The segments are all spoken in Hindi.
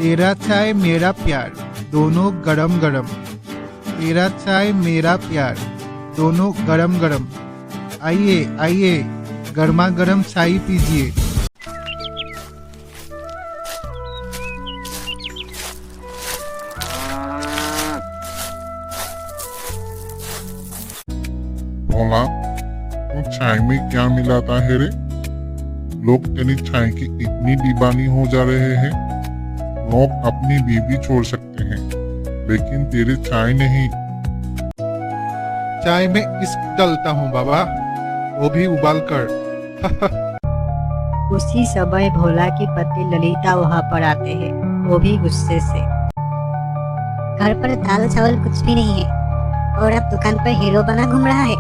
तेरा चाय मेरा प्यार दोनों गरम गरम। तेरा चाय मेरा प्यार दोनों गरम गरम। आइए आइए गर्मा गर्म चाय पीजिए। भोला, तो चाय में क्या मिलाता है रे? लोग तेरी चाय की इतनी दीवानी हो जा रहे हैं। लोग अपनी बीवी छोड़ सकते हैं, लेकिन तेरी चाय नहीं। चाय में इश्क डालता हूँ बाबा, वो भी उबाल कर। उसी समय भोला की पत्नी ललिता वहाँ पर आते हैं, वो भी गुस्से से। घर पर दाल चावल कुछ भी नहीं है और अब दुकान पर हीरो बना घूम रहा है।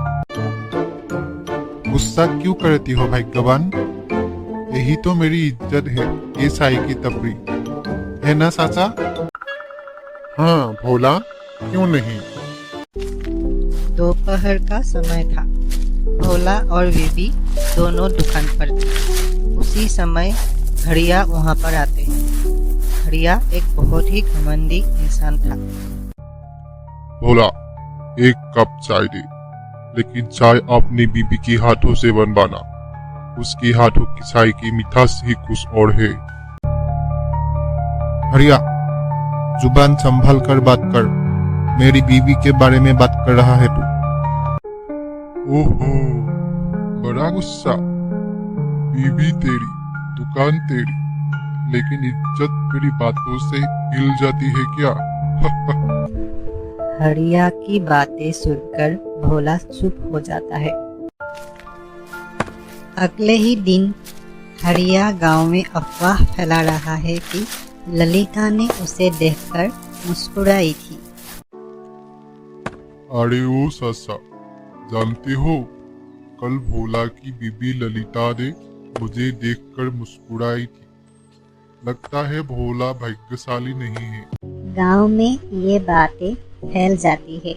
गुस्सा क्यों करती हो भाग्यवान? यही तो मेरी इज्जत है, ये चाय की तपरी है ना चाचा? हाँ भोला, क्यों नहीं। दोपहर का समय था। भोला और बीबी दोनों दुकान पर थे। उसी समय घड़िया वहाँ पर आते हैं। घड़िया एक बहुत ही घमंडी इंसान था। भोला, एक कप चाय दे, लेकिन चाय अपनी बीबी के हाथों से बनवाना। उसके हाथों की चाय की मिठास ही कुछ और है। हरिया, जुबान संभाल कर बात कर। मेरी बीवी के बारे में बात कर रहा है तू। ओहो, बड़ा गुस्सा। बीवी तेरी, दुकान तेरी, लेकिन इज्जत मेरी बातों से हिल जाती है क्या? हरिया की बातें सुनकर भोला चुप हो जाता है। अगले ही दिन हरिया गांव में अफवाह फैला रहा है कि ललिता ने उसे देखकर मुस्कुराई थी। अरे ओ ससा, जानते हो, कल भोला की बीबी ललिता ने मुझे देखकर मुस्कुराई थी। लगता है भोला भाग्यशाली नहीं है। गांव में ये बातें फैल जाती है।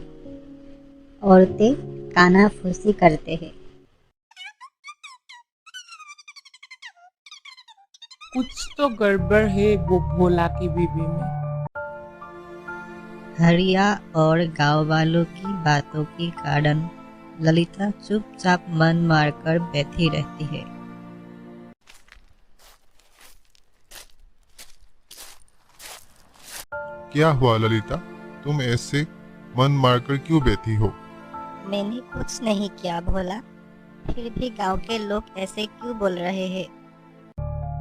औरतें कानाफूसी करते हैं। कुछ तो गड़बड़ है वो भोला की बीवी में। हरिया और गांव वालों की बातों के कारण ललिता चुपचाप मन मारकर बैठी रहती है। क्या हुआ ललिता, तुम ऐसे मन मारकर क्यों बैठी हो? मैंने कुछ नहीं किया भोला, फिर भी गांव के लोग ऐसे क्यों बोल रहे हैं?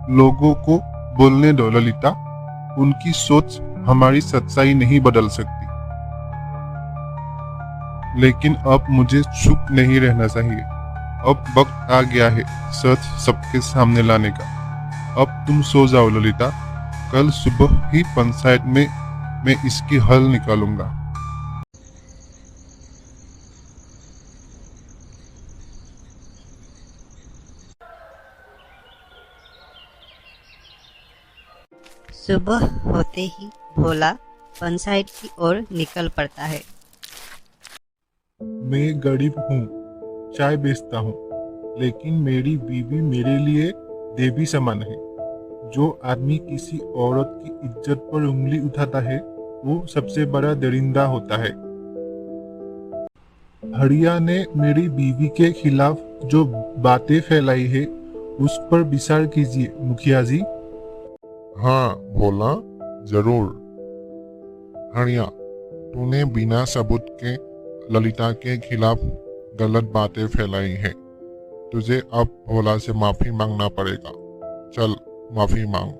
लोगों को बोलने दो ललिता, उनकी सोच हमारी सच्चाई नहीं बदल सकती। लेकिन अब मुझे चुप नहीं रहना चाहिए। अब वक्त आ गया है सच सबके सामने लाने का। अब तुम सो जाओ ललिता, कल सुबह ही पंचायत में मैं इसकी हल निकालूंगा। सुबह होते ही भोला पंचायत की ओर निकल पड़ता है। मैं गरीब हूँ, चाय बेचता हूँ, लेकिन मेरी बीवी मेरे लिए देवी समान है। जो आदमी किसी औरत की इज्जत पर उंगली उठाता है वो सबसे बड़ा दरिंदा होता है। हरिया ने मेरी बीवी के खिलाफ जो बातें फैलाई है उस पर विचार कीजिए मुखिया जी। हाँ भोला, जरूर। हरिया, तूने बिना सबूत के ललिता के खिलाफ गलत बातें फैलाई हैं। तुझे अब भोला से माफी मांगना पड़ेगा। चल माफी मांग।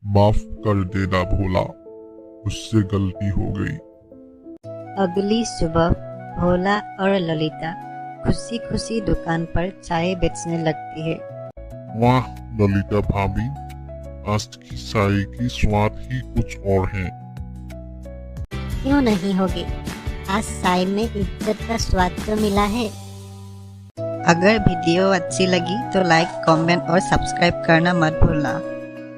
माफ कर देना भोला, उससे गलती हो गई। अगली सुबह भोला और ललिता खुशी खुशी दुकान पर चाय बेचने लगती है। वाह ललिता भाभी, आज की चाय की स्वाद ही कुछ और है। क्यों नहीं होगी, आज चाय में इज्जत का स्वाद तो मिला है। अगर वीडियो अच्छी लगी तो लाइक, कमेंट और सब्सक्राइब करना मत भूलना।